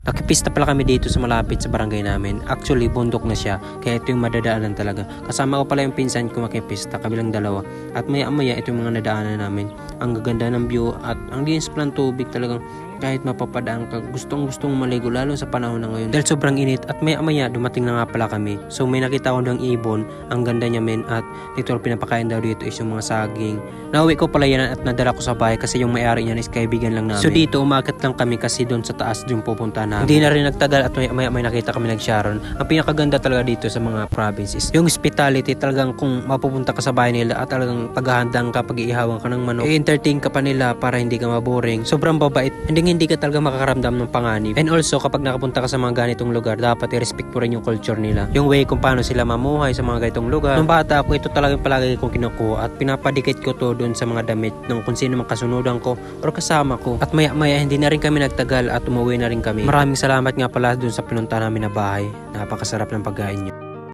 Nakipista pala kami dito sa malapit sa barangay namin. Actually, bundok na siya. Kaya ito yung madadaanan talaga. Kasama ko pala yung pinsan ko makipista, kabilang dalawa. At maya-maya ito yung mga nadaanan namin. Ang gaganda ng view at ang linis pala ng tubig talagang kahit mapapadaan ka, gustong maligo lalo sa panahon na ngayon. Dahil sobrang init at maya-maya dumating na nga pala kami. So may nakita ko ng ibon, ang ganda niya men at dito pinapakain daw dito is yung mga saging. Nauwi ko pala yan at nadala ko sa bahay kasi yung may-ari niyan is kaibigan lang namin. So dito umakit lang kami kasi doon sa taas yung pupunta namin. Hindi na rin nagtagal at may nakita kami nag-Sharon. Ang pinakaganda talaga dito sa mga provinces, yung hospitality talagang kung mapupunta ka sa bahay nila at talagang paghahandang ka, pag-iihawan ka ng manok, i-entertain ka pa nila para hindi ka maboring. Sobrang babait. Hindi ka talaga makakaramdam ng panganib. And also kapag nakapunta ka sa mga ganitong lugar, dapat i-respect mo rin yung culture nila. Yung way kung paano sila mamuhay sa mga ganitong lugar. Nung bata ako, ito talaga yung palagi kong kinukuha at pinapadikit ko to doon sa mga damit ng kung sino mang kasunudan ko or kasama ko. At maya hindi na rin kami nagtagal at umuwi na rin kami. Maraming salamat nga pala doon sa pinunta namin na bahay. Napakasarap ng pagkain niyo.